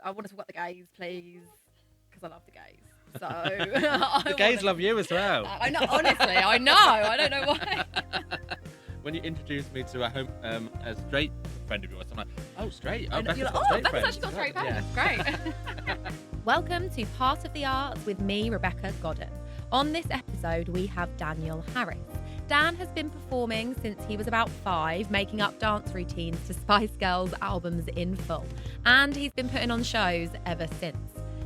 I want to talk about the gays, please, because I love the gays. So The gays love you as well. I know, honestly, I know. I don't know why. When you introduced me to a straight friend of yours, I'm like, oh, straight. Oh, Becca's You're like, got oh, straight Becca's friends. actually got straight friends. Yeah. Great. Welcome to Part of the Arts with me, Rebecca Godden. On this episode, we have Daniel Harris. Dan has been performing since he was about 5, making up dance routines to Spice Girls albums in full. And he's been putting on shows ever since.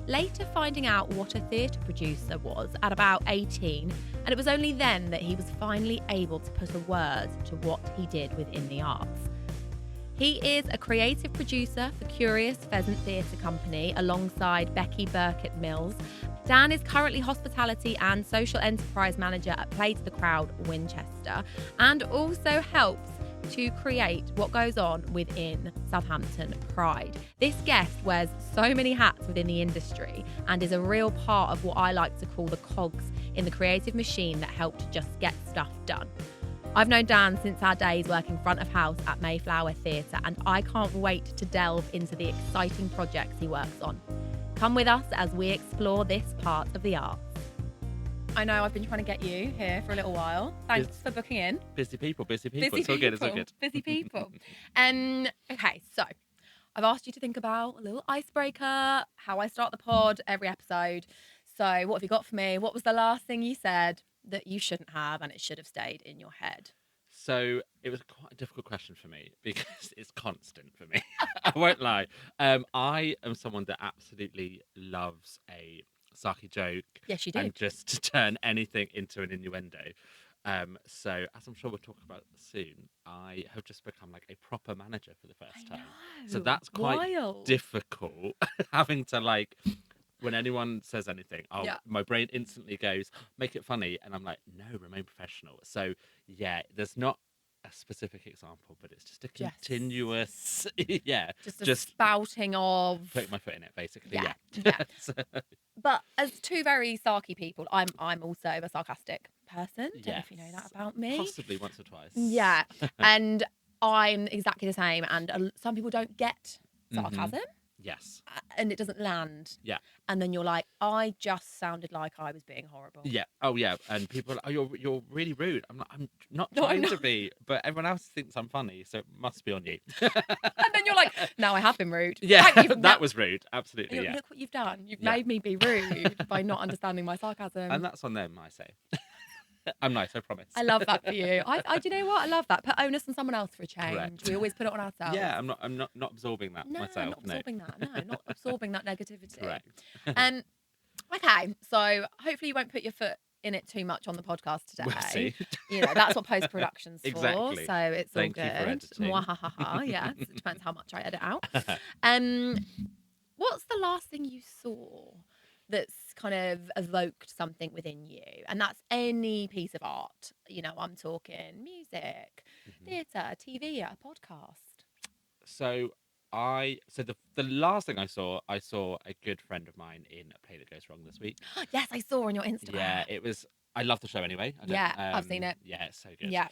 Later finding out what a theatre producer was at about 18, and it was only then that he was finally able to put a word to what he did within the arts. He is a creative producer for Curious Pheasant Theatre Company alongside Becky Burkett-Mills. Dan is currently hospitality and social enterprise manager at Play to the Crowd Winchester, and also helps to create what goes on within Southampton Pride. This guest wears so many hats within the industry and is a real part of what I like to call the cogs in the creative machine that help to just get stuff done. I've known Dan since our days working front of house at Mayflower Theatre, and I can't wait to delve into the exciting projects he works on. Come with us as we explore this part of the arts. I know I've been trying to get you here for a little while. Thanks for booking in. Busy people. Busy It's all good. It's all good. Busy people. Okay, so I've asked you to think about a little icebreaker, how I start the pod every episode. So what have you got for me? What was the last thing you said that you shouldn't have and it should have stayed in your head? So it was quite a difficult question for me because it's constant for me. I won't lie. I am someone that absolutely loves a sarky joke. Yes, you do. And just to turn anything into an innuendo. So as I'm sure we'll talk about soon, I have just become like a proper manager for the first time. So that's quite difficult having to like, when anyone says anything, my brain instantly goes, make it funny. And I'm like, no, remain professional. So yeah, there's not a specific example, but it's just a continuous, just spouting of putting my foot in it, basically. Yeah. So. But as two very sarky people, I'm also a sarcastic person. Don't know if you know that about me. Possibly once or twice. Yeah, and I'm exactly the same. And some people don't get sarcasm. Yes. And it doesn't land. Yeah. And then you're like, I just sounded like I was being horrible. Yeah. Oh, yeah. And people are like, oh, you're really rude. I'm like, I'm not trying to be, but everyone else thinks I'm funny, so it must be on you. And then you're like, no, I have been rude. Yeah, that was rude. Absolutely, yeah. Look what you've done. You've made me be rude by not understanding my sarcasm. And that's on them, I say. I'm nice, I promise. I love that for you. Do you know what? I love that. Put onus on someone else for a change. Correct. We always put it on ourselves. Yeah, I'm not absorbing that myself. Not absorbing that. No, not absorbing that negativity. Correct. Okay, so hopefully you won't put your foot in it too much on the podcast today. We'll see. You know, that's what post-production's for. Exactly. So it's Thank all you for good. editing. Mwahaha, yes. It depends how much I edit out. What's the last thing you saw that's kind of evoked something within you? And that's any piece of art. You know, I'm talking music, theatre, TV, a podcast. So the last thing I saw a good friend of mine in A Play That Goes Wrong this week. Yes, I saw on your Instagram. Yeah, it was. I love the show anyway. I've seen it. Yeah, it's so good. Yeah.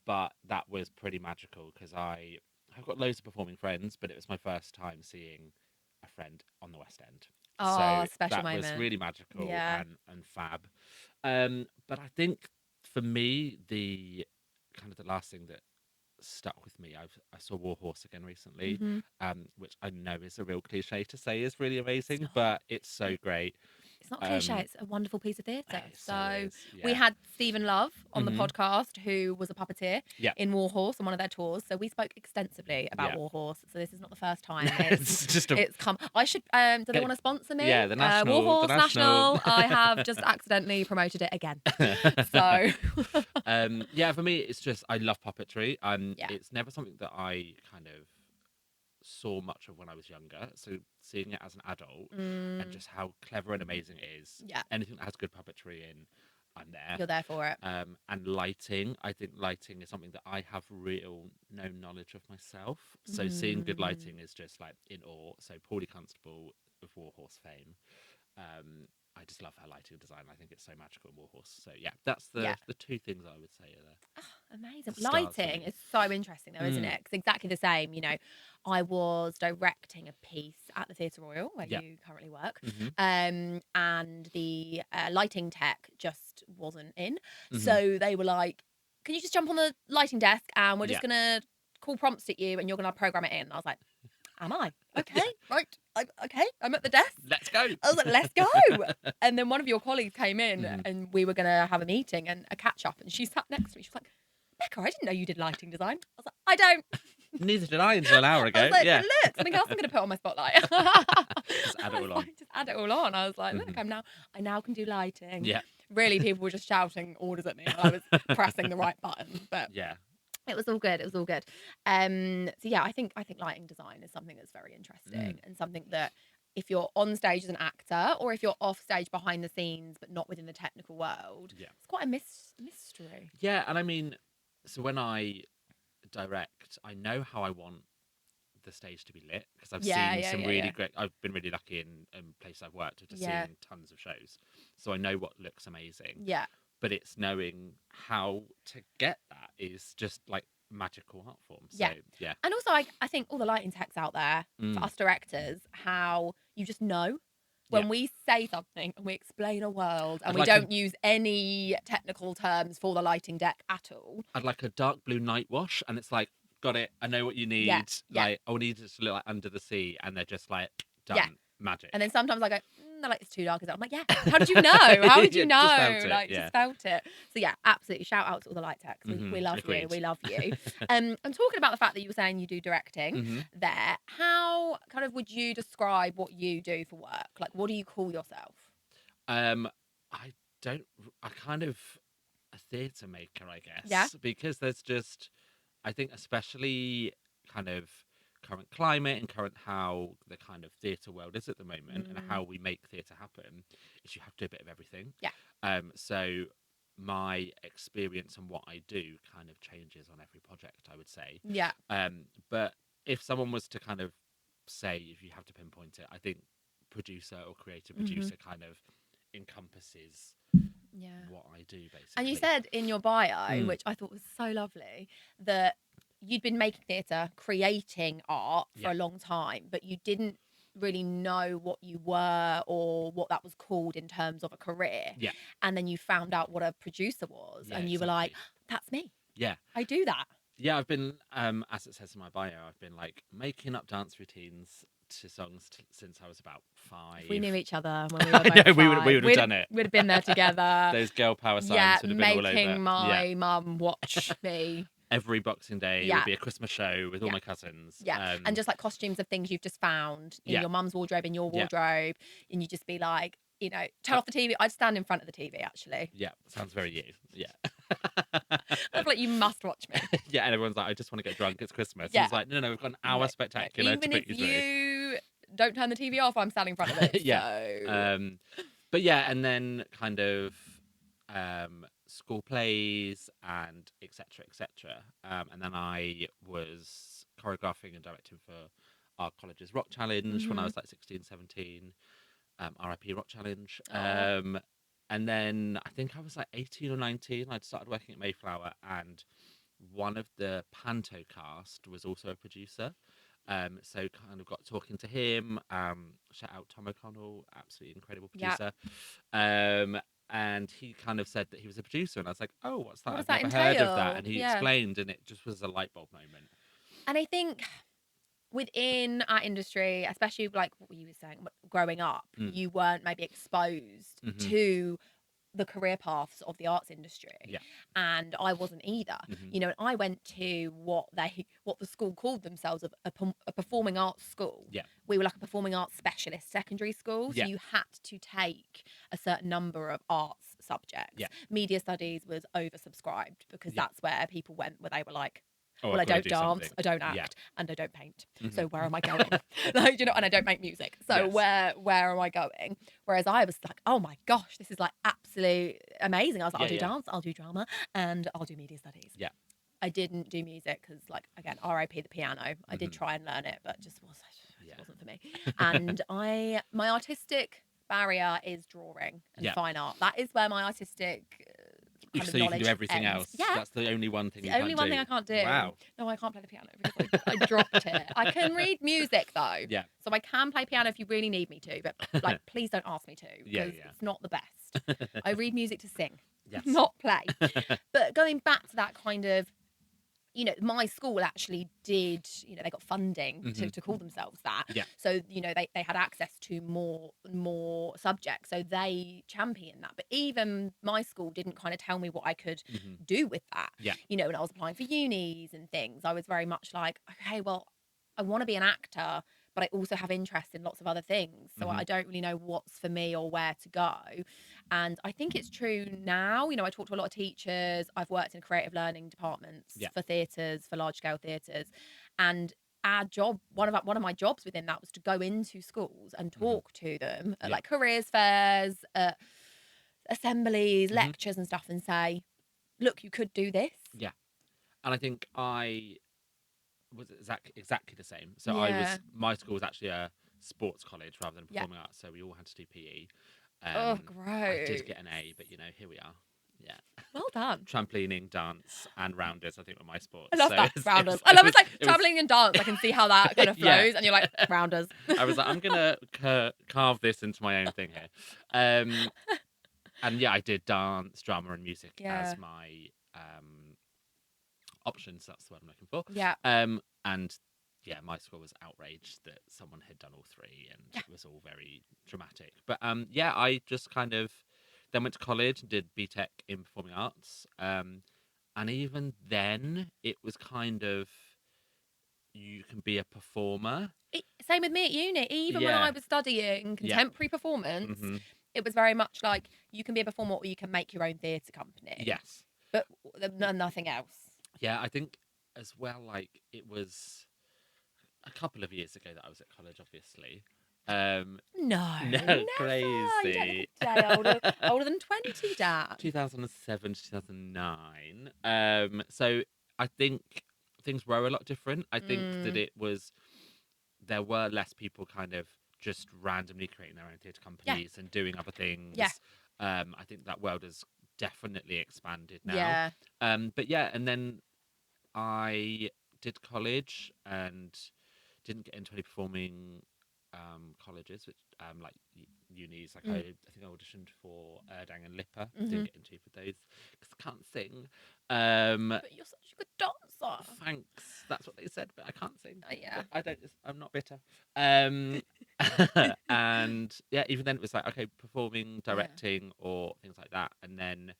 But that was pretty magical because I've got loads of performing friends, but it was my first time seeing a friend on the West End. Oh, so special that moment. was really magical and fab. But I think for me, the last thing that stuck with me, I saw War Horse again recently, which I know is a real cliche to say is really amazing, but it's so great. It's not cliche, it's a wonderful piece of theatre. So yeah. we had Stephen Love on the podcast, who was a puppeteer in War Horse on one of their tours. So we spoke extensively about War Horse. So this is not the first time it's come. I should. Do they want to sponsor me? Yeah, the National. War Horse National. I have just accidentally promoted it again. So for me, it's just I love puppetry, and it's never something that I kind of saw much of when I was younger. So seeing it as an adult and just how clever and amazing it is. Yeah. Anything that has good puppetry in, I'm there. You're there for it. And lighting, I think lighting is something that I have no knowledge of myself. So seeing good lighting is just like in awe. So Paulie Constable of War Horse fame. I just love her lighting design. I think it's so magical in Warhorse. So yeah, that's the two things I would say are there. Oh, amazing. Lighting is so interesting though, isn't it? Because exactly the same, you know, I was directing a piece at the Theatre Royal where you currently work, and the lighting tech just wasn't in. So they were like, can you just jump on the lighting desk and we're just going to call prompts at you and you're going to program it in. And I was like, am I? Okay, right. Okay, I'm at the desk. Let's go. I was like, let's go. And then one of your colleagues came in and we were going to have a meeting and a catch up. And she sat next to me. She was like, Becca, I didn't know you did lighting design. I was like, I don't. Neither did I until an hour ago. I was like, look, something else I'm going to put on my spotlight. Just add it all on. Just add it all on. I was like, look, I now can do lighting. Yeah. Really, people were just shouting orders at me while I was pressing the right button. But yeah. It was all good. It was all good. So yeah, I think lighting design is something that's very interesting and something that if you're on stage as an actor or if you're off stage behind the scenes but not within the technical world, it's quite a mystery. Yeah, and I mean, so when I direct, I know how I want the stage to be lit because I've seen some really great. I've been really lucky in places I've worked. I've just seen tons of shows, so I know what looks amazing. Yeah. But it's knowing how to get that is just like magical art form. So, yeah. And also, I think all the lighting techs out there, for us directors, how you just know when we say something and we explain a world and we don't use any technical terms for the lighting deck at all. I'd like a dark blue night wash and it's like, got it. I know what you need. Like, I need it to look like Under the Sea and they're just like, done. Yeah. Magic. And then sometimes I go, like, it's too dark. I'm like, yeah, how did you know? How did you know? Just felt it. So yeah, absolutely. Shout out to all the light techs. We love you. We love you. I'm talking about the fact that you were saying you do directing there. How kind of would you describe what you do for work? Like, what do you call yourself? I kind of a theatre maker, I guess. Yeah. Because there's just, I think especially kind of current climate and current how the kind of theatre world is at the moment and how we make theatre happen is you have to do a bit of everything. Yeah. So my experience and what I do kind of changes on every project, I would say. Yeah. But if someone was to kind of say, if you have to pinpoint it, I think producer or creative producer kind of encompasses what I do, basically. And you said in your bio, which I thought was so lovely, that you'd been making theatre, creating art for a long time, but you didn't really know what you were or what that was called in terms of a career. Yeah. And then you found out what a producer was and you were like, that's me. Yeah. I do that. Yeah, I've been, as it says in my bio, I've been like making up dance routines to songs since I was about 5. If we knew each other when we were both 5, we would have done it. We'd have been there together. Those girl power signs would have been all over. Making my mum watch me. Every Boxing Day would be a Christmas show with all my cousins. Yeah, and just like costumes of things you've just found in your mum's wardrobe, in your wardrobe, and you just be like, you know, turn off the TV. I'd stand in front of the TV, actually. Yeah, sounds very you. Yeah. I feel like you must watch me. Yeah, and everyone's like, I just want to get drunk. It's Christmas. Yeah. It's like, no, we've got an hour spectacular to put you through. Even if you don't turn the TV off, I'm standing in front of it. Yeah. So. But yeah, and then kind of school plays and etc. And then I was choreographing and directing for our college's rock challenge when I was like 16, 17. RIP Rock Challenge. And then I think I was like 18 or 19. I'd started working at Mayflower, and one of the Panto cast was also a producer. So kind of got talking to him. Shout out Tom O'Connell, absolutely incredible producer. And he kind of said that he was a producer, and I was like, oh, what's that? I've never heard of that. And he explained, and it just was a light bulb moment. And I think within our industry, especially like what you were saying, growing up, you weren't maybe exposed to the career paths of the arts industry. Yeah. And I wasn't either. You know, I went to what the school called themselves a performing arts school. Yeah. We were like a performing arts specialist secondary school. So you had to take a certain number of arts subjects. Yeah. Media studies was oversubscribed because that's where people went, where they were like, well, I don't dance, I don't act, and I don't paint. So where am I going? Like, you know, and I don't make music. So where am I going? Whereas I was like, oh my gosh, this is like absolutely amazing. I was like, I'll do dance, I'll do drama, and I'll do media studies. Yeah. I didn't do music because, like, again, RIP the piano. I did try and learn it, but just wasn't for me. And my artistic barrier is drawing and Yeah. fine art. That is where my artistic kind of So you can knowledge do everything ends. else. Yeah. That's the only one thing It's you the can't only do. one thing I can't do. Wow. No, I can't play the piano because I dropped it. I can read music though. Yeah. So I can play piano if you really need me to, but like, please don't ask me to because it's not the best. I read music to sing, not play. But going back to that kind of, you know, my school actually did, you know, they got funding to call themselves that. Yeah. So, you know, they had access to more subjects. So they championed that. But even my school didn't kind of tell me what I could do with that. Yeah. You know, when I was applying for unis and things, I was very much like, okay, well, I want to be an actor, but I also have interest in lots of other things. So I don't really know what's for me or where to go. And I think it's true now. You know, I talk to a lot of teachers. I've worked in creative learning departments for theatres, for large scale theatres. And our job, one of my jobs within that was to go into schools and talk to them at like careers fairs, assemblies, lectures and stuff, and say, look, you could do this. Yeah. And I think I was exactly the same. So my school was actually a sports college rather than performing arts, so we all had to do PE. Oh, gross. I did get an A, but you know, here we are. Yeah. Well done. Trampolining, dance, and rounders, I think, were my sports. I love that. Rounders. I love it's like trampolining and dance. I can see how that kind of flows, and you're like, rounders. I was like, I'm going to carve this into my own thing here. And yeah, I did dance, drama, and music as my options. That's the word I'm looking for. Yeah. And yeah, my school was outraged that someone had done all three, and it was all very dramatic. But yeah, I just kind of then went to college and did BTEC in performing arts. And even then, it was kind of, you can be a performer. Same with me at uni. Even when I was studying contemporary performance, it was very much like, you can be a performer or you can make your own theatre company. Yes. But nothing else. Yeah, I think as well, like, it was a couple of years ago that I was at college, obviously. No, crazy. Older than 20, Dad. 2007 to 2009. So I think things were a lot different. I think that there were less people kind of just randomly creating their own theatre companies and doing other things. Yeah. I think that world has definitely expanded now. Yeah. But yeah, and then I did college and didn't get into any performing colleges, which like unis. Like I think I auditioned for Erdang and Lipper. Didn't get into for those because I can't sing. But you're such a good dancer. Thanks. That's what they said, but I can't sing. Yeah. I don't. I'm not bitter. And yeah, even then it was like, okay, performing, directing, or things like that. And then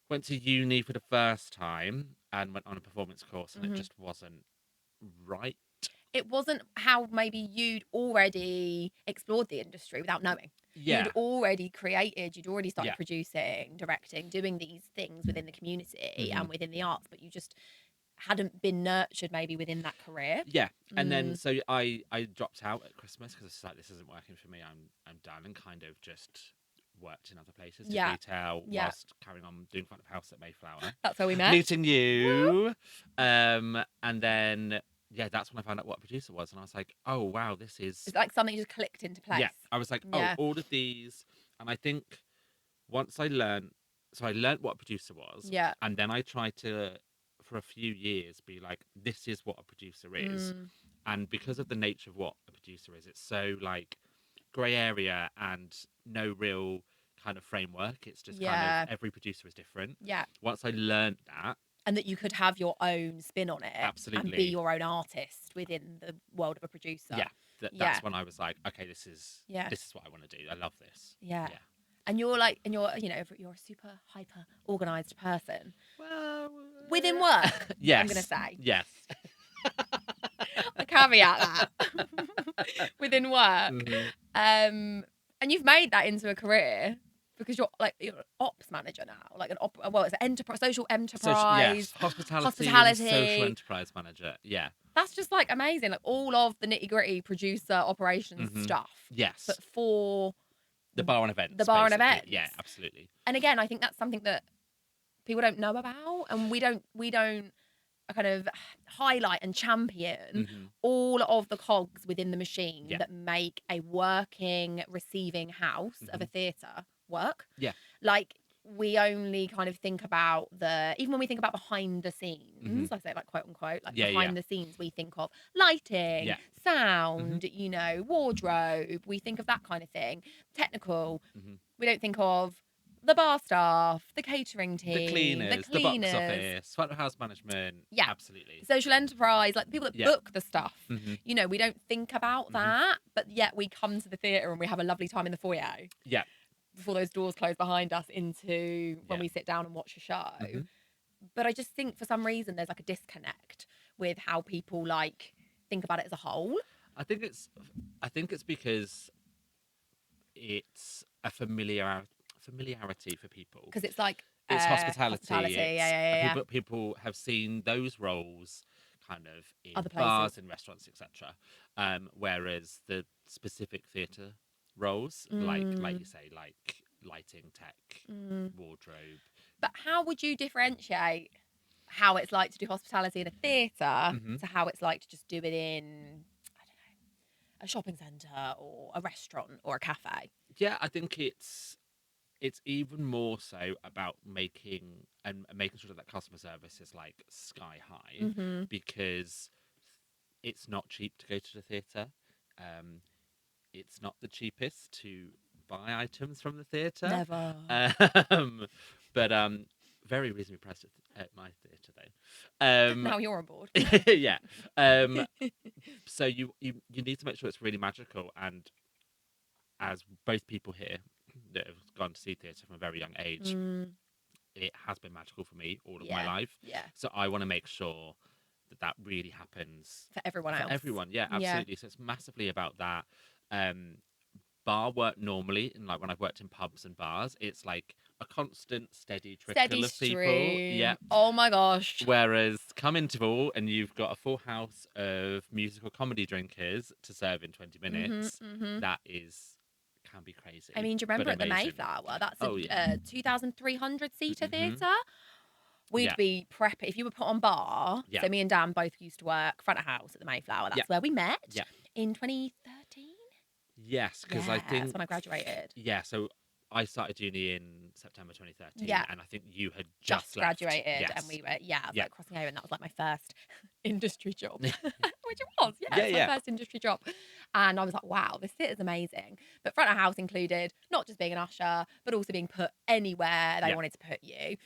went to uni for the first time and went on a performance course, and it just wasn't right. It wasn't how maybe you'd already explored the industry without knowing. Yeah. You'd already created, you'd already started producing, directing, doing these things within the community and within the arts, but you just hadn't been nurtured maybe within that career. Yeah. And then so I dropped out at Christmas because it's like, this isn't working for me. I'm done, and kind of just worked in other places, did retail whilst carrying on doing front of house at Mayflower. That's where we met. Meeting you. And then that's when I found out what a producer was, and I was like, oh wow, this is... It's like something just clicked into place. Yeah, I was like, all of these, and I think once I learned what a producer was, and then I tried to, for a few years, be like, this is what a producer is, and because of the nature of what a producer is, it's so like grey area and no real kind of framework. It's just kind of every producer is different. Yeah. Once I learned that. And that you could have your own spin on it. Absolutely. And be your own artist within the world of a producer. Yeah. That's when I was like, okay, this is what I want to do. I love this. Yeah. And you're you're a super hyper organised person. Well, within work. Yes. I'm going to say. Yes. I caveat that. Within work. And you've made that into a career. Because you're an ops manager now, like it's an enterprise, social enterprise, hospitality, social enterprise manager. Yeah, that's just like amazing. Like all of the nitty gritty producer operations stuff. Yes, but for the bar and events. Yeah, absolutely. And again, I think that's something that people don't know about, and we don't kind of highlight and champion all of the cogs within the machine that make a working receiving house of a theatre work. Yeah. Like, we only kind of think about even when we think about behind the scenes, I say like quote unquote, like behind the scenes, we think of lighting, sound, you know, wardrobe, we think of that kind of thing. Technical, we don't think of the bar staff, the catering team, the cleaners, the box office, front of house management. Yeah, absolutely. Social enterprise, like the people that book the stuff. You know, we don't think about that, but yet we come to the theatre and we have a lovely time in the foyer. Yeah. Before those doors close behind us into when we sit down and watch a show. But I just think for some reason there's like a disconnect with how people like think about it as a whole. I think it's because it's a familiarity for people. Because it's like it's hospitality. Yeah. People have seen those roles kind of in other bars and restaurants, etc. Whereas the specific theatre roles, like you say, like lighting, tech, wardrobe. But how would you differentiate how it's like to do hospitality in a theatre to how it's like to just do it in, I don't know, a shopping centre or a restaurant or a cafe? Yeah, I think it's even more so about making sure that customer service is like sky high, because it's not cheap to go to the theatre. It's not the cheapest to buy items from the theatre. Never. But very reasonably priced at my theatre though. Now you're on board. Yeah. So you need to make sure it's really magical, and as both people here that have gone to see theatre from a very young age, it has been magical for me all of my life. Yeah. So I want to make sure that really happens for everyone else. Everyone, yeah, absolutely. Yeah. So it's massively about that. Bar work normally, and like when I've worked in pubs and bars, it's like a constant steady trickle of people. Yeah. Oh my gosh. Whereas come interval and you've got a full house of musical comedy drinkers to serve in 20 minutes, that can be crazy. I mean, do you remember at the Mayflower? That's a 2,300 seater theatre. We'd be prepping. If you were put on bar, so me and Dan both used to work front of house at the Mayflower. That's where we met in 2013. Yes, because I think that's when I graduated. Yeah, so I started uni in September 2013, and I think you had just graduated, yes. and we were like crossing over, and that was like my first industry job, which it was. My first industry job, and I was like, wow, this theatre is amazing. But front of house included not just being an usher, but also being put anywhere they wanted to put you.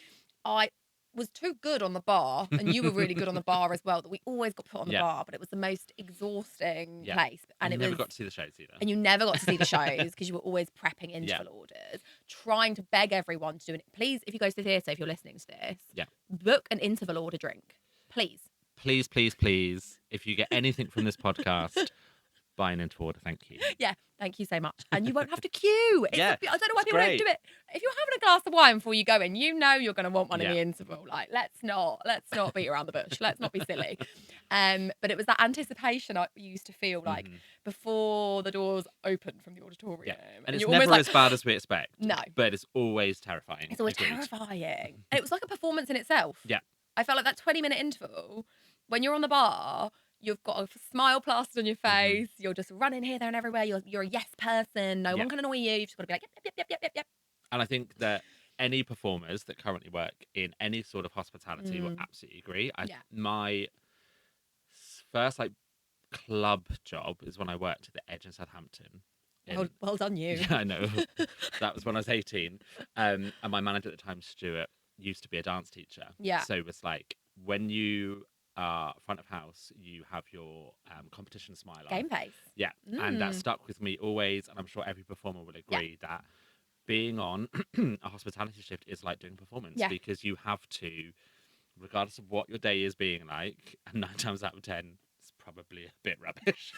I was too good on the bar, and you were really good on the bar as well, that we always got put on the bar, but it was the most exhausting place. And you never got to see the shows either. And you never got to see the shows because you were always prepping interval orders, trying to beg everyone to do it. Please, if you go to the theatre, if you're listening to this, book an interval order drink. Please. Please, please, please. If you get anything from this podcast, buy an interval order. Thank you. Yeah, thank you so much. And you won't have to queue. I don't know why people don't do it. If you're having a glass of wine before you go in, you know you're going to want one in the interval. Like, let's not beat around the bush. Let's not be silly. But it was that anticipation I used to feel like before the doors opened from the auditorium. Yeah. And it's never as bad as we expect. No. But it's always terrifying. It's always terrifying. And it was like a performance in itself. Yeah. I felt like that 20-minute interval, when you're on the bar, you've got a smile plastered on your face. You're just running here, there, and everywhere. You're a yes person. No one can annoy you. You've just got to be like, yep. And I think that any performers that currently work in any sort of hospitality will absolutely agree. My first club job is when I worked at the Edge in Southampton. Well done, you. Yeah, I know. That was when I was 18. And my manager at the time, Stuart, used to be a dance teacher. Yeah. So it was like, when you front of house, you have your competition smile game face. Yeah. And that stuck with me always, and I'm sure every performer will agree that being on a hospitality shift is like doing performance, because you have to, regardless of what your day is being like, and 9 times out of 10 it's probably a bit rubbish.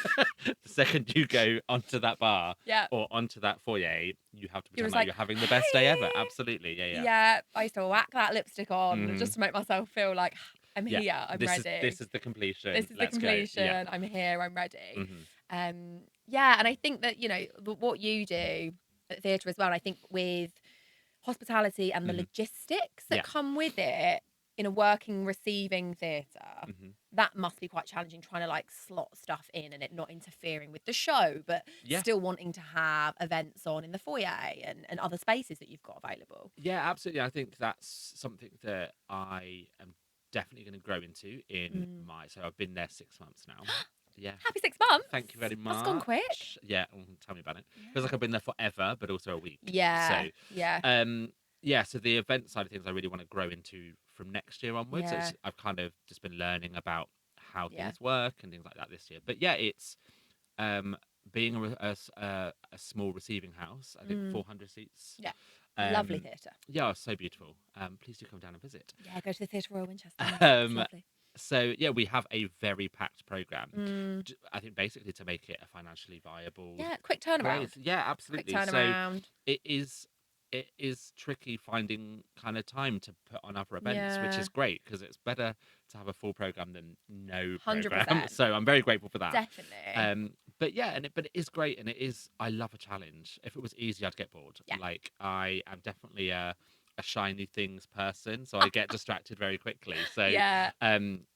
The second you go onto that bar or onto that foyer, you have to pretend like you're having the best day ever. Absolutely. Yeah, I used to whack that lipstick on just to make myself feel like I'm here, I'm ready. This is the completion. This is the completion. Yeah. I'm here, I'm ready. And I think that, what you do at theatre as well, and I think with hospitality and the logistics that come with it, in a working receiving theatre, Mm-hmm. that must be quite challenging, trying to like slot stuff in and it not interfering with the show, but Yeah. still wanting to have events on in the foyer and other spaces that you've got available. Yeah, absolutely. I think that's something that I am definitely going to grow into in so I've been there 6 months now. Yeah. Happy 6 months. Thank you very much. That's gone quick. Yeah, tell me about it. Feels like I've been there forever, but also a week. Yeah. So, yeah. yeah, so the event side of things I really want to grow into from next year onwards. Yeah. I've kind of just been learning about how Yeah. things work and things like that this year. But yeah, it's being a small receiving house, I think 400 seats. Yeah. Lovely theatre. Yeah, so beautiful. Please do come down and visit. Yeah, go to the Theatre Royal Winchester. It's lovely. So yeah, we have a very packed programme. I think basically to make it a financially viable. Yeah, quick turnaround. Place. Yeah, absolutely. Quick turnaround. So it is tricky finding kind of time to put on other events, which is great because it's better to have a full programme than no programme. 100%. So I'm very grateful for that. Definitely. But yeah, but it is great, and I love a challenge. If it was easy, I'd get bored. Yeah. Like I am definitely a shiny things person, so I get distracted very quickly. So it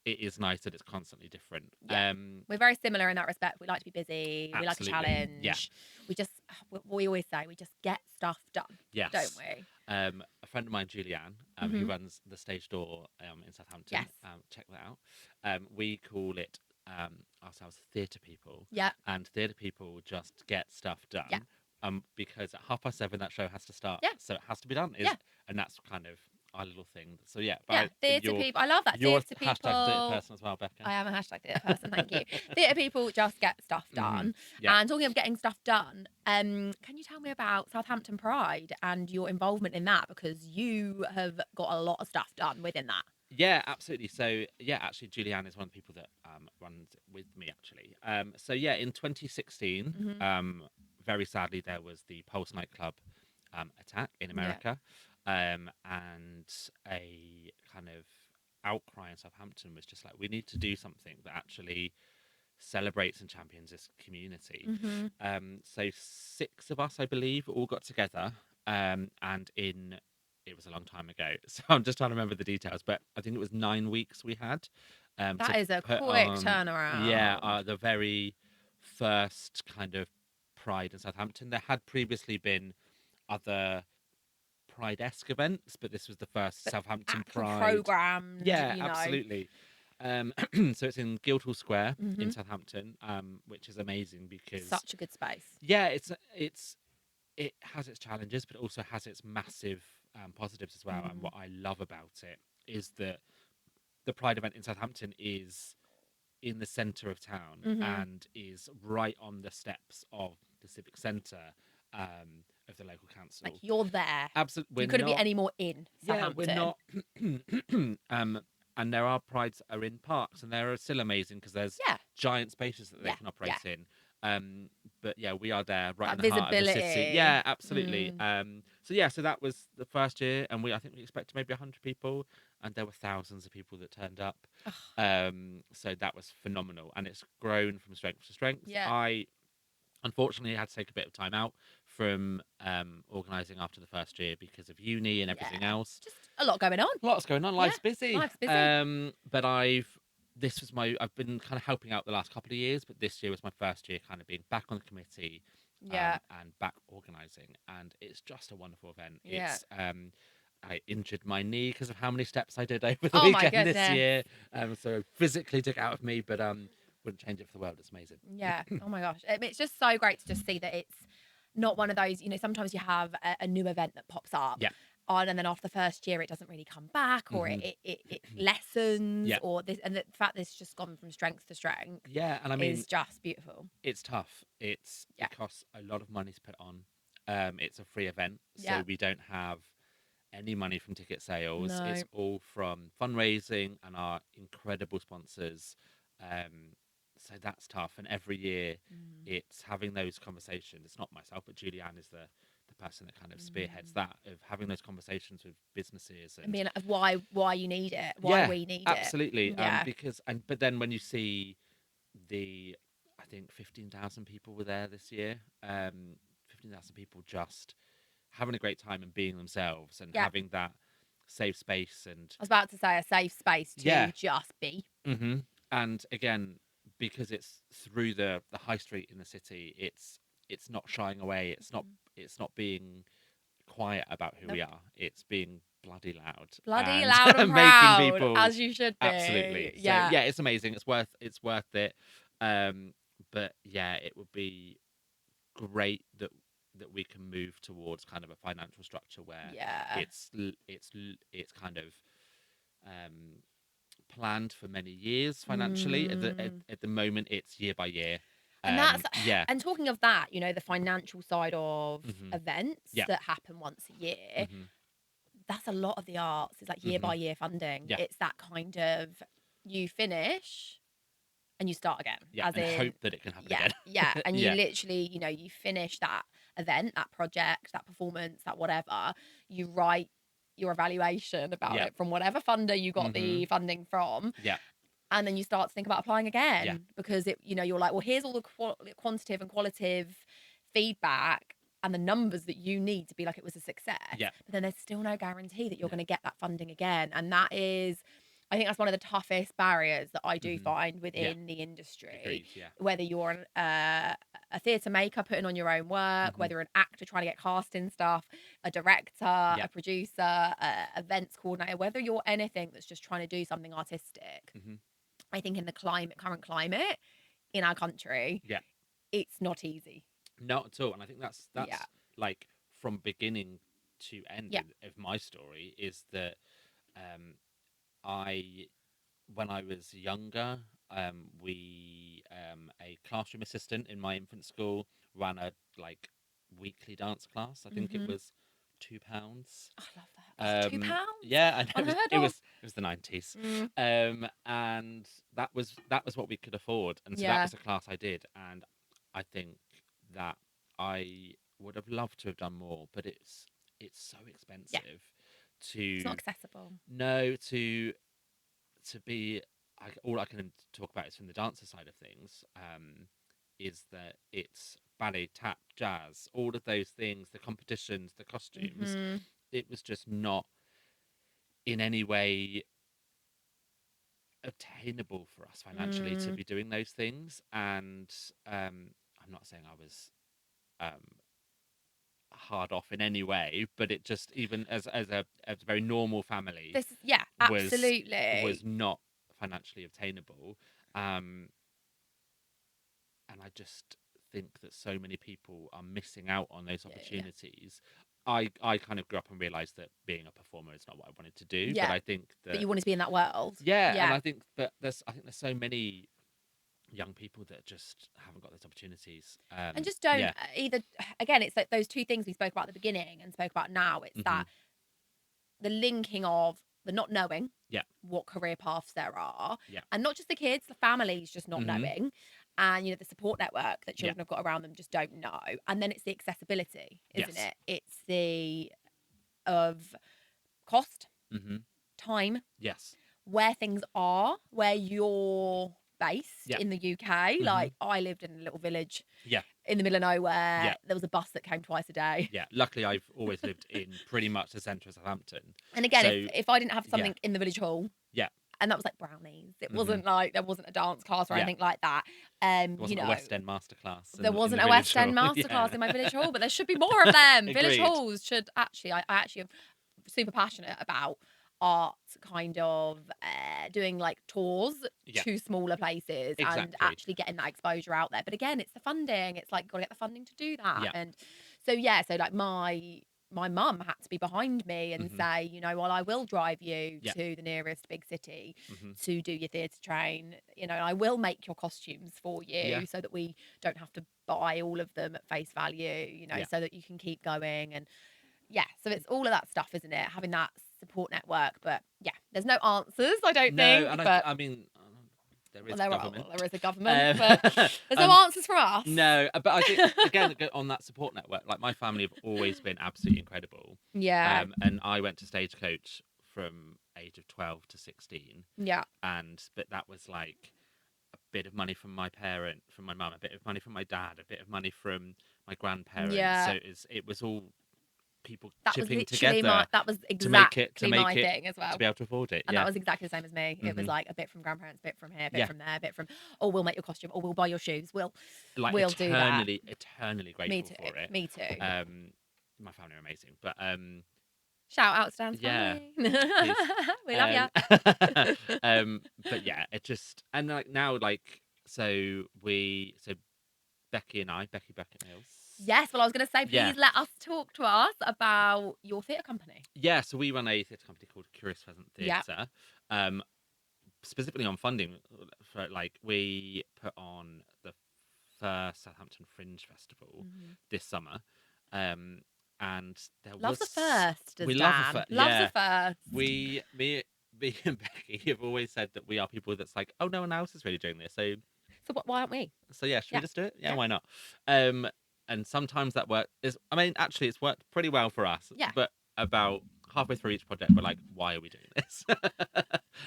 is nice that it's constantly different. Yeah. We're very similar in that respect. We like to be busy. Absolutely. We like a challenge. Yeah. We always say we just get stuff done. Yes. Don't we? A friend of mine, Julianne, who runs the Stage Door in Southampton. Yes. Check that out. We call it ourselves theatre people. Yeah. And theatre people just get stuff done. Yeah. Because at 7:30 that show has to start. Yeah. So it has to be done. Yeah. And that's kind of our little thing. So yeah. Yeah, theatre people. I love that. You're Theatre people. hashtag theatre person as well, Becca. I am a hashtag theatre person. Thank you. Theatre people just get stuff done. Yeah. And talking of getting stuff done, can you tell me about Southampton Pride and your involvement in that? Because you have got a lot of stuff done within that. Yeah, absolutely. So yeah, actually, Julianne is one of the people that runs with me. Actually, so yeah, in 2016, very sadly, there was the Pulse nightclub attack in America, and a kind of outcry in Southampton was just like, we need to do something that actually celebrates and champions this community. So 6 of us, I believe, all got together, and it was a long time ago, so I'm just trying to remember the details, but I think it was 9 weeks we had. That is a quick turnaround. Yeah, the very first kind of Pride in Southampton. There had previously been other Pride-esque events, but this was the first Southampton Pride program. Yeah, absolutely. So it's in Guildhall Square in Southampton, which is amazing because such a good space. Yeah, it has its challenges, but also has its massive positives as well. And what I love about it is that the Pride event in Southampton is in the centre of town and is right on the steps of the civic centre of the local council. Like, you're there. Absolutely. You couldn't be any more in Southampton. Yeah, we're not. And there are prides that are in parks, and they're still amazing because there's giant spaces that they can operate in. But yeah, we are there right in the heart of the city. Yeah, absolutely. So that was the first year, and I think we expected maybe 100 people, and there were thousands of people that turned up. So that was phenomenal, and it's grown from strength to strength. Yeah. I unfortunately had to take a bit of time out from organising after the first year because of uni and everything else. Just a lot going on. Lots going on. Life's busy. Life's busy. But I've been kind of helping out the last couple of years, but this year was my first year kind of being back on the committee and back organising, and it's just a wonderful event. It's I injured my knee because of how many steps I did over the weekend this year, so physically took it out of me, but wouldn't change it for the world. It's amazing. Yeah. Oh my gosh, it's just so great to just see that it's not one of those, sometimes you have a new event that pops up on, and then after the first year it doesn't really come back, or it lessens, or this, and the fact that it's just gone from strength to strength and I mean, is just beautiful. It's tough. It costs a lot of money to put on. It's a free event, so we don't have any money from ticket sales. No. It's all from fundraising and our incredible sponsors. So that's tough, and every year it's having those conversations. It's not myself, but Julianne is the person that kind of spearheads that, of having those conversations with businesses and being like, why you need it, why we need absolutely. it. Absolutely. But then when you see I think 15,000 people were there this year. 15,000 people just having a great time and being themselves and having that safe space. And I was about to say a safe space to just be. Mm-hmm. And again, because it's through the high street in the city, it's not shying away. It's not being quiet about who we are. It's being bloody loud, loud and proud, making people, as you should be. Absolutely. Yeah. So yeah, it's amazing. It's worth it. But yeah, it would be great that we can move towards kind of a financial structure where it's kind of planned for many years financially. At the moment, it's year by year. And and talking of that, the financial side of events that happen once a year, that's a lot of the arts. It's like year by year funding. It's that kind of, you finish and you start again. And hope that it can happen again. And you literally, you finish that event, that project, that performance, that whatever, you write your evaluation about it from whatever funder you got the funding from. And then you start to think about applying again because you're like, well, here's all the quantitative and qualitative feedback and the numbers that you need to be like it was a success. But then there's still no guarantee that you're going to get that funding again. And that is, I think that's one of the toughest barriers that I do find within the industry. Agreed, whether you're a theatre maker putting on your own work, whether you're an actor trying to get cast in stuff, a director, a producer, a events coordinator, whether you're anything that's just trying to do something artistic. I think in the current climate in our country, it's not easy. Not at all. And I think that's like from beginning to end of my story is that when I was younger, a classroom assistant in my infant school ran a weekly dance class. I think it was £2. I love that. £2? Yeah, and it was the 90s. And that was what we could afford. And so that was a class I did. And I think that I would have loved to have done more, but it's so expensive it's not accessible. No, to be all I can talk about is from the dancer side of things, is that it's ballet, tap, jazz, all of those things, the competitions, the costumes. It was just not in any way obtainable for us financially to be doing those things. And I'm not saying I was hard off in any way, but it just, even as a very normal family, absolutely was not financially obtainable. And I just think that so many people are missing out on those opportunities. I kind of grew up and realised that being a performer is not what I wanted to do, but I think that you wanted to be in that world. And I think that there's so many young people that just haven't got those opportunities, and just don't either. Again, it's like those two things we spoke about at the beginning and spoke about now. It's that the linking of the not knowing what career paths there are, and not just the kids, the families just not knowing, and the support network that children have got around them just don't know. And then it's the accessibility, isn't it? It's the of cost, time, where things are, where you're based in the UK. Like, I lived in a little village in the middle of nowhere. There was a bus that came twice a day. Luckily I've always lived in pretty much the centre of Southampton. And again, if I didn't have something in the village hall, and that was like brownies, it wasn't like there wasn't a dance class or anything like that. There wasn't a West End masterclass. There wasn't a West End masterclass in my village hall, but there should be more of them. Village halls should actually. I actually am super passionate about art, kind of doing like tours to smaller places and actually getting that exposure out there. But again, it's the funding. It's like, got to get the funding to do that. And so so like my mum had to be behind me and say, well, I will drive you to the nearest big city to do your theatre train. I will make your costumes for you so that we don't have to buy all of them at face value, so that you can keep going. And so it's all of that stuff, isn't it? Having that support network. But there's no answers, I don't think. And but I mean, there is government. There is a government, but there's no answers from us. No, but I think, again, on that support network, like, my family have always been absolutely incredible. And I went to Stagecoach from age of 12 to 16. But that was like a bit of money from my mum, a bit of money from my dad, a bit of money from my grandparents. So it was all people that chipping was together that was to make exactly my it thing as well. to be able to afford it. And that was exactly the same as me. It was like a bit from grandparents, a bit from here, a bit from there, a bit from, oh, we'll make your costume, or we'll buy your shoes. We'll do that. Eternally grateful for it. Me too. My family are amazing, but shout out to Dan's family. We love you. But yeah, it just, and like now, like so Becky Beckitt-Mills. Yes, well, I was going to say, please let us talk to us about your theatre company. Yeah, so we run a theatre company called Curious Pheasant Theatre. Specifically on funding, for, like, we put on the first Southampton Fringe Festival this summer. And there loves was... the first, we Dan. Loves the first. Me and Becky have always said that we are people that's like, oh, no one else is really doing this, so why aren't we? So yeah, should we just do it? Yeah, why not? And sometimes that work is, I mean, actually it's worked pretty well for us. Yeah. But about halfway through each project, we're like, why are we doing this?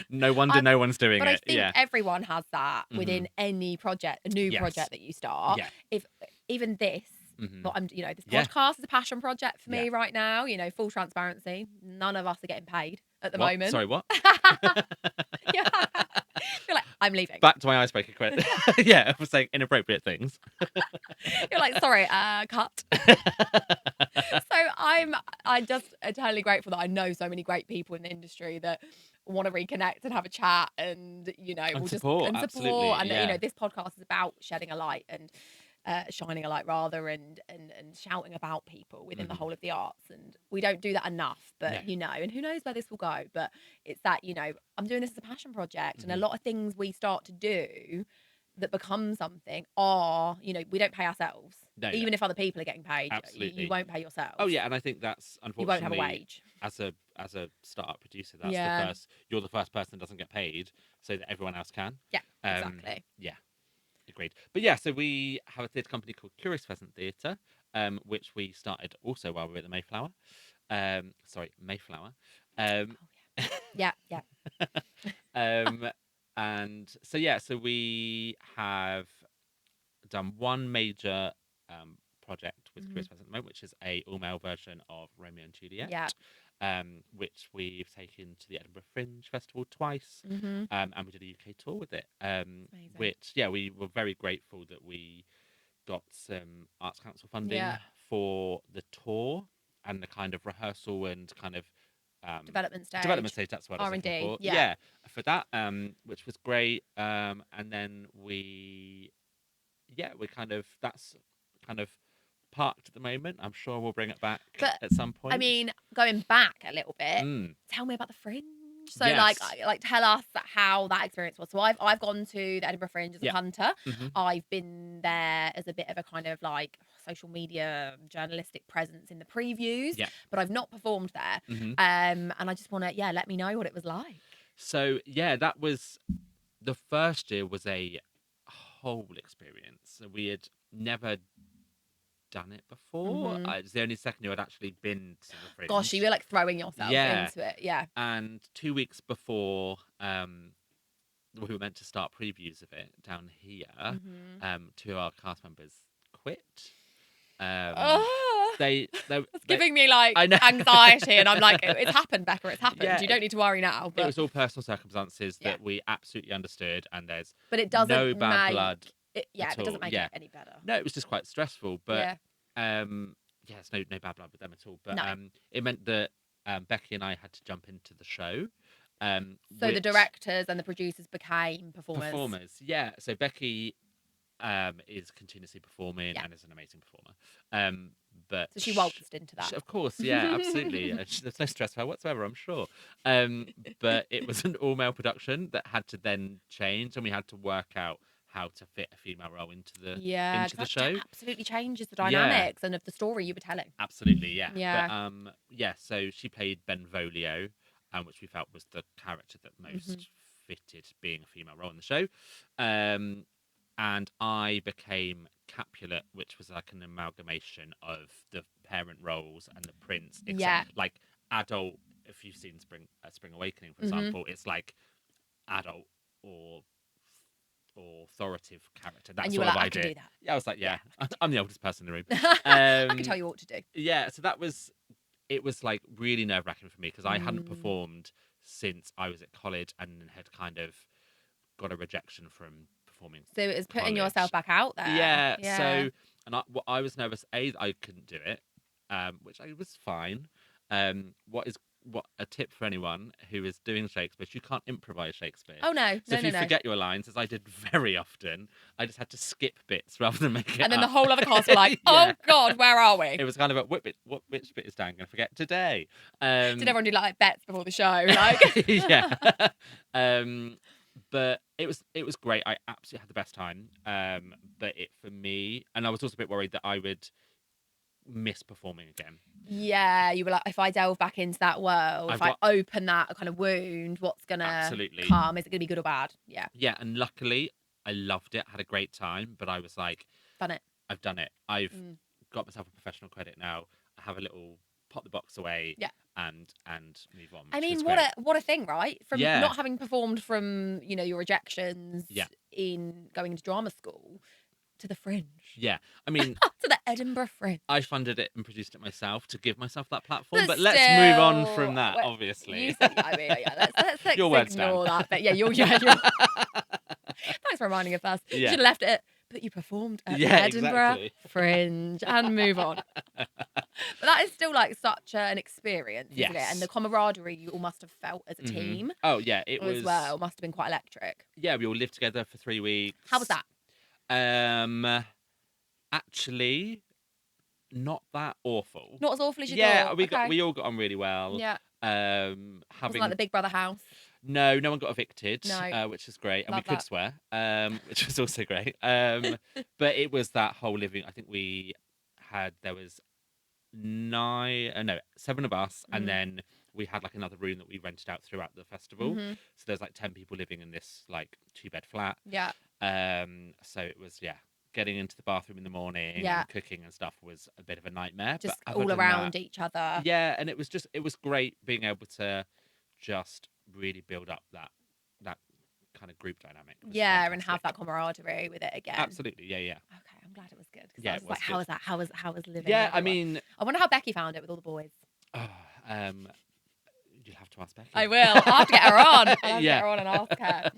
No wonder no one's doing it. But I think everyone has that within any project, a new project that you start. Yeah. If even this, but this podcast is a passion project for me right now. Full transparency. None of us are getting paid at the moment. Sorry, what? You're like, I'm leaving. Back to my icebreaker quit. I was saying inappropriate things. You're like, sorry, cut. So I'm just eternally grateful that I know so many great people in the industry that want to reconnect and have a chat and support. And this podcast is about shedding a light and shining a light rather and shouting about people within the whole of the arts, and we don't do that enough, but and who knows where this will go, but it's that I'm doing this as a passion project, and a lot of things we start to do that become something are we don't pay ourselves. Even if other people are getting paid, you won't pay yourself. Oh yeah, and I think that's unfortunately, you won't have a wage as a startup producer. That's you're the first person that doesn't get paid so that everyone else can. Exactly. Agreed. But so we have a theatre company called Curious Pheasant Theatre, which we started also while we were at the Mayflower. Mayflower. Yeah. And so we have done one major project with Curious Pheasant at the moment, which is a all-male version of Romeo and Juliet. Yeah. Which we've taken to the Edinburgh Fringe Festival twice, and we did a UK tour with it. Which we were very grateful that we got some Arts Council funding for the tour and the kind of rehearsal and kind of development stage. That's what I was looking for. For that, which was great. And then we that's kind of parked at the moment. I'm sure we'll bring it back at some point. I mean, going back a little bit, tell me about the Fringe. So like tell us how that experience was. So I've gone to the Edinburgh Fringe as a punter. I've been there as a bit of a kind of like social media journalistic presence in the previews, but I've not performed there. And I just want to let me know what it was like. So that was the first year was a whole experience. We had never done it before. It's the only second year I'd actually been to the Fringe. Gosh, you were like throwing yourself into it. And 2 weeks before we were meant to start previews of it down here, two of our cast members quit. It's giving me like anxiety, and I'm like, it's happened, Becca, it's happened. You don't need to worry now. But it was all personal circumstances that we absolutely understood, and there's it doesn't no bad blood. It doesn't make it any better. No, it was just quite stressful, but there's no bad blood with them at all. But it meant that Becky and I had to jump into the show. So the directors and the producers became performers. So Becky is continuously performing and is an amazing performer. But so she waltzed into that. Of course, absolutely. There's no stress for her whatsoever, I'm sure. But it was an all-male production that had to then change, and we had to work out how to fit a female role into the show. That absolutely changes the dynamics and of the story you were telling. Absolutely, But, so she played Benvolio, which we felt was the character that most fitted being a female role in the show. And I became Capulet, which was like an amalgamation of the parent roles and the prince. Like adult, if you've seen Spring Awakening, for example, it's like adult or authoritative character. That's sort of idea. I can do that. I was like, I'm the oldest person in the room. I can tell you what to do. So that was it was like really nerve-wracking for me because I hadn't performed since I was at college and had kind of got a rejection from performing. So it was putting yourself back out there. Yeah. So, and I was nervous, A, that I couldn't do it, which I was fine. What a tip for anyone who is doing Shakespeare, you can't improvise Shakespeare. Oh, no. So if you forget your lines, as I did very often, I just had to skip bits rather than make it And then up. the whole other cast were like, oh, God, where are we? It was kind of a, which bit is Dan going to forget today? Did everyone do like bets before the show? Like, yeah. But it was great. I absolutely had the best time. But for me, and I was also a bit worried that I would miss performing again. Yeah, you were like, if I delve back into that world, I open that kind of wound, what's gonna come? Is it gonna be good or bad? Yeah. Yeah, and luckily I loved it, had a great time, but I was like, I've done it. I've got myself a professional credit now. I have a little pop the box away. Yeah. And move on. I mean, what a thing, right? From not having performed from, your rejections in going into drama school to the Fringe. Yeah. I mean, to the Edinburgh Fringe. I funded it and produced it myself to give myself that platform, but let's move on from that, obviously. You said, let's ignore that. But yeah, thanks for reminding us first. You should have left it, but you performed at the Edinburgh Fringe and move on. But that is still like such an experience, isn't it? And the camaraderie you all must have felt as a team. Oh yeah, it was as well. Must have been quite electric. Yeah, we all lived together for 3 weeks. How was that? Actually, not that awful. Not as awful as you thought. Yeah, we all got on really well. Yeah. Having wasn't like the Big Brother house. No one got evicted, No. which is great, and Love we could swear, which was also great. But it was that whole living. I think there was 7 of us, and then we had like another room that we rented out throughout the festival. So there's like 10 people living in this like 2-bed flat. Yeah. So it was getting into the bathroom in the morning, and cooking and stuff was a bit of a nightmare. Just all around each other. Yeah, and it was great being able to just really build up that kind of group dynamic. Yeah, fantastic. And have that camaraderie with it again. Absolutely, yeah. Okay, I'm glad it was good. Yeah, I was like, how was that? How was living? Yeah, I mean, I wonder how Becky found it with all the boys. You'll have to ask Becky. I will. I'll have to get her on. Get her on and ask her.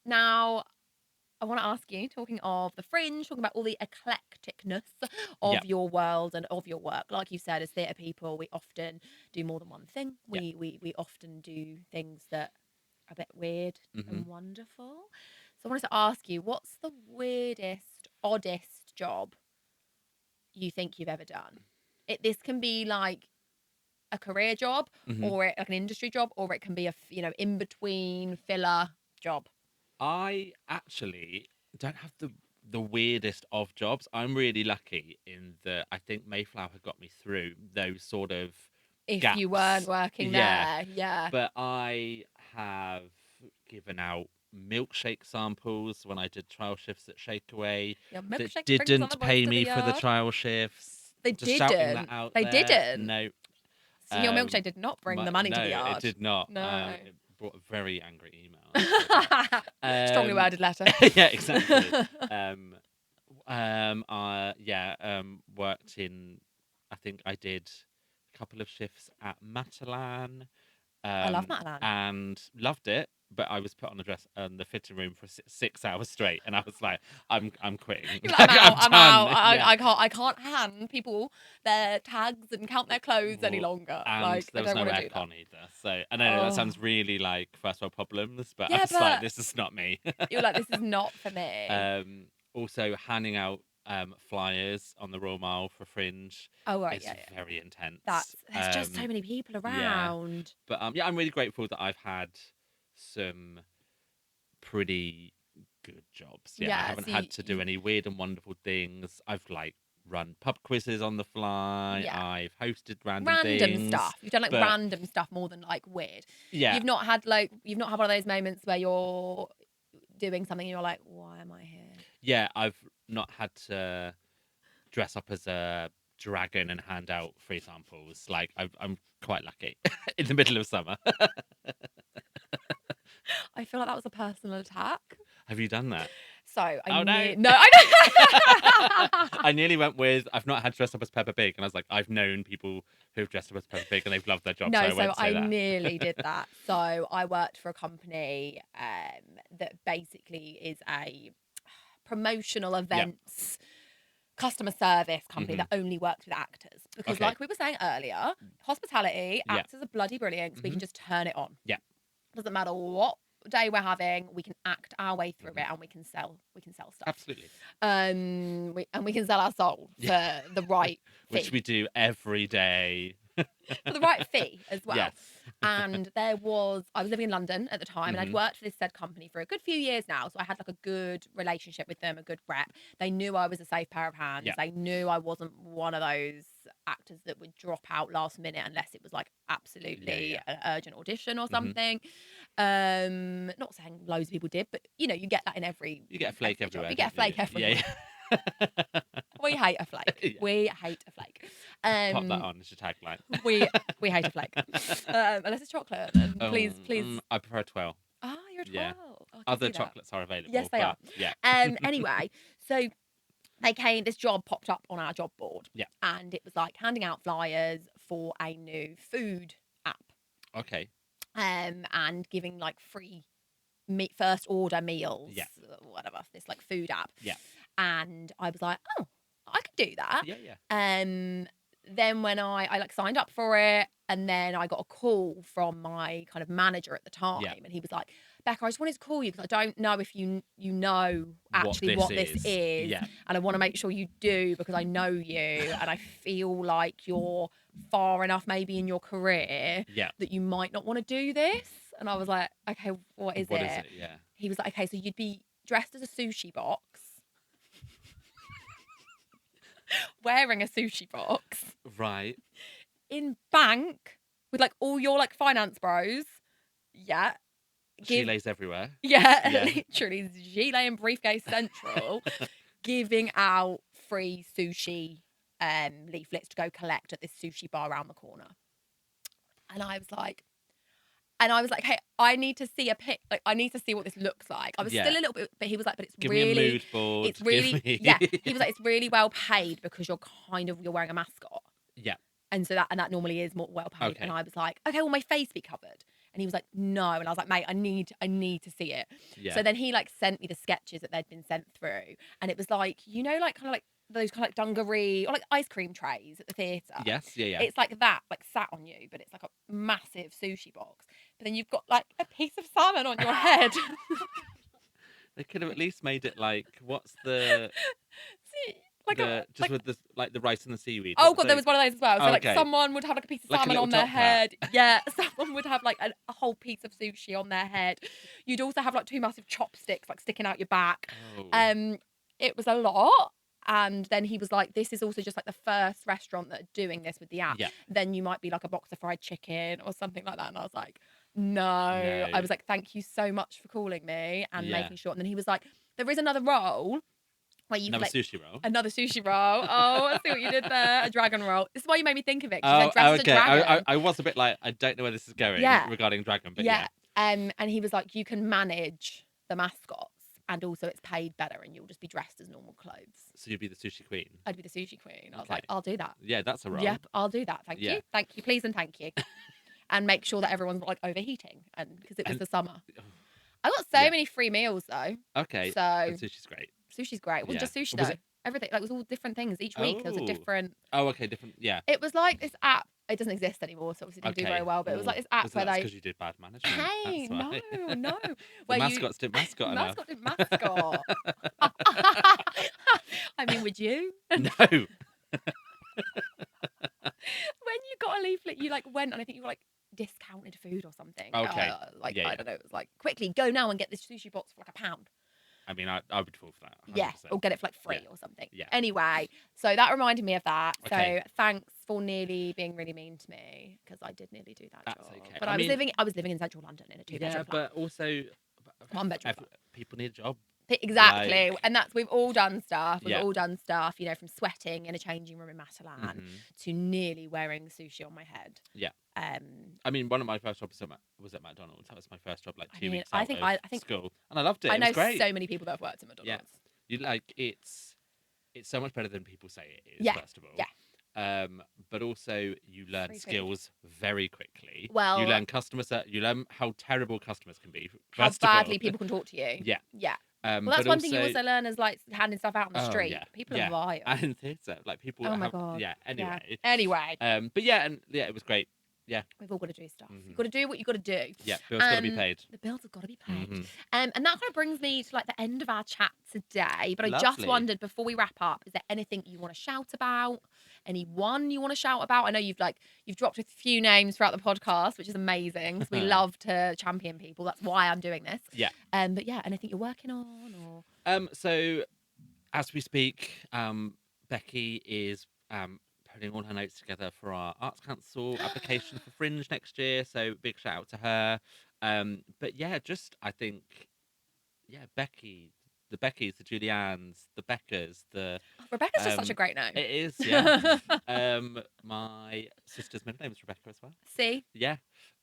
Now, I want to ask you, talking of the Fringe, talking about all the eclecticness of your world and of your work. Like you said, as theatre people, we often do more than one thing. We often do things that are a bit weird and wonderful. So I wanted to ask you, what's the weirdest, oddest job you think you've ever done? This can be like a career job or like an industry job, or it can be a in-between filler job. I actually don't have the weirdest of jobs. I'm really lucky in that I think Mayflower had got me through those sort of gaps. You weren't working there. Yeah. But I have given out milkshake samples when I did trial shifts at Shakeaway that didn't pay me for the trial shifts. They didn't. They didn't. No. So your milkshake did not bring the money to the yard. No, it did not. No. It brought a very angry email. Strongly worded letter. Yeah, exactly. Worked in, I think I did a couple of shifts at Matalan. I love Matalan. And loved it, but I was put on the fitting room for 6 hours straight, and I was like, I'm quitting. I'm out. I can't hand people their tags and count their clothes any longer. And there was no aircon either. So I know that sounds really like first world problems, but I was like, this is not me. You're like, this is not for me. Also handing out flyers on the Royal Mile for Fringe. Oh right, is very intense. There's just so many people around. But I'm really grateful that I've had some pretty good jobs. I haven't had to do any weird and wonderful things. I've run pub quizzes on the fly. I've hosted random things. Stuff. You've done random stuff more than weird. Yeah. You've not had one of those moments where you're doing something and you're like, why am I here? Yeah, I've not had to dress up as a dragon and hand out free samples. I'm quite lucky in the middle of summer. I feel like that was a personal attack. Have you done that? Also, I I nearly went with, I've not had dressed up as Peppa Pig, and I was like, I've known people who've dressed up as Peppa Pig and they've loved their job. No, so I that. nearly did that. So I worked for a company that basically is a promotional events customer service company that only works with actors. Because like we were saying earlier, hospitality, actors are bloody brilliant because we can just turn it on. Yeah. Doesn't matter what day we're having, we can act our way through it and we can sell stuff. Absolutely. We can sell our soul for the right fee. Which we do every day. For the right fee as well. Yes. And I was living in London at the time and I'd worked for this said company for a good few years now. So I had like a good relationship with them, a good rep. They knew I was a safe pair of hands. Yeah. They knew I wasn't one of those actors that would drop out last minute unless it was like absolutely an urgent audition or something. Not saying loads of people did, but you know, you get that in every... You get a flake everywhere. You get a flake everywhere. Yeah. We hate a flake. Yeah. We hate a flake. Pop that on as your tagline. we hate a flake. Unless it's chocolate, then please. I prefer a twirl. Ah, you're a twirl. Yeah. Oh, other chocolates are available. Yes, they are. Yeah. Anyway, so this job popped up on our job board. Yeah. And it was like handing out flyers for a new food app. Okay. And giving like free first order meals. Yeah. Whatever, this like food app. Yeah. And I was like, oh, I could do that. Yeah. Then when I like signed up for it, and then I got a call from my kind of manager at the time, and he was like, Becca, I just wanted to call you because I don't know if you know actually what this is. Yeah. And I want to make sure you do because I know you and I feel like you're far enough maybe in your career that you might not want to do this. And I was like, okay, what is it? Yeah. He was like, okay, so you'd be dressed as a sushi box. Wearing a sushi box. Right. In bank with like all your like finance bros. Yeah. Gilets everywhere. Yeah. Literally gilet and briefcase central. Giving out free sushi leaflets to go collect at this sushi bar around the corner. And I was like, hey, I need to see a pic. Like, I need to see what this looks like. I was still a little bit, but he was like, but it's Give really, me a mood board. It's really, He was like, it's really well paid because you're wearing a mascot. Yeah. And so that normally is more well paid. Okay. And I was like, okay, will my face be covered? And he was like, no. And I was like, mate, I need to see it. Yeah. So then he like sent me the sketches that they'd been sent through, and it was like, you know, like kind of like those kind of like dungaree or like ice cream trays at the theatre. Yes, yeah. It's like that, like sat on you, but it's like a massive sushi box. But then you've got like a piece of salmon on your head. They could have at least made it like, what's the... with the rice and the seaweed. Oh god, there was one of those as well. So like someone would have like a piece of salmon on their head. Yeah, someone would have like a whole piece of sushi on their head. You'd also have like two massive chopsticks like sticking out your back. Oh. It was a lot. And then he was like, this is also just like the first restaurant that are doing this with the app. Yeah. Then you might be like a box of fried chicken or something like that. And I was like, no. I was like, thank you so much for calling me and making sure. And then he was like, there is another role where you another sushi roll. Another sushi roll. Oh, I see what you did there. A dragon roll. This is why you made me think of it. Because you dressed as a dragon. I was a bit like, I don't know where this is going regarding dragon, but and he was like, you can manage the mascots and also it's paid better and you'll just be dressed as normal clothes. So you'd be the sushi queen? I'd be the sushi queen. I was like, I'll do that. Yeah, that's a roll. Yep, I'll do that. Thank you. Thank you. Please and thank you. And make sure that everyone's not like overheating and because it was the summer. I got so many free meals though. Okay. So and sushi's great. Sushi's great. It wasn't just sushi though. Everything, like, it was all different things. Each week there was a different... Oh, okay, different, yeah. It was like this app. It doesn't exist anymore, so obviously didn't do very well, but it was like this app where that's because you did bad management. Hey, no. The mascots didn't mascot enough. Mascot didn't mascot. I mean, would you? No. When you got a leaflet, you, like, went, and I think you were, like, discounted food or something. Okay. I don't know, it was like, quickly, go now and get this sushi box for, like, £1. I mean, I would fall for that. 100%. Yeah, or get it for like free or something. Yeah. Anyway, so that reminded me of that. Okay. So thanks for nearly being really mean to me because I did nearly do that job. Okay. But I was living in central London in a 2-bedroom flat. But also, one bedroom. people need a job. Exactly. Like, and we've all done stuff. We've Yeah. all done stuff, you know, from sweating in a changing room in Matalan to nearly wearing sushi on my head. Yeah. I mean, one of my first jobs was at McDonald's. That was my first job, like 2 weeks out of school, and I loved it. I It know was great. so many people that have worked at McDonald's. Yeah, it's so much better than people say it is. Yeah. First of all, yeah. But also you learn skills very quickly. Well, you learn you learn how terrible customers can be. How badly people can talk to you. Yeah. Yeah. Well, that's one thing you also learn is like handing stuff out on the street. Yeah. People are vile. And in theatre, like people. Oh my God. Yeah. Anyway. Yeah. Anyway. But it was great. Yeah. We've all got to do stuff. You've got to do what you've got to do. Yeah, bills got to be paid. The bills have got to be paid. And that kind of brings me to like the end of our chat today. But I just wondered, before we wrap up, is there anything you want to shout about? Anyone you want to shout about? I know you've dropped a few names throughout the podcast, which is amazing. So we love to champion people. That's why I'm doing this. Yeah. But yeah, anything you're working on or? So as we speak, Becky is putting all her notes together for our Arts Council application for Fringe next year. So big shout out to her. But yeah, I think, Becky, the Beckys, the Juliannes, the Beckers, Rebecca's just such a great name. It is, yeah. My sister's middle name is Rebecca as well. See? Yeah.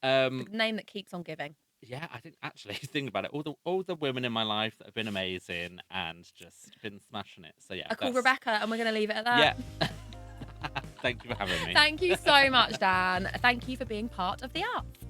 The name that keeps on giving. Yeah, I think actually, think about it. All the women in my life that have been amazing and just been smashing it. So yeah. I call Rebecca, and we're going to leave it at that. Yeah. Thank you for having me. Thank you so much, Dan. Thank you for being part of the arts.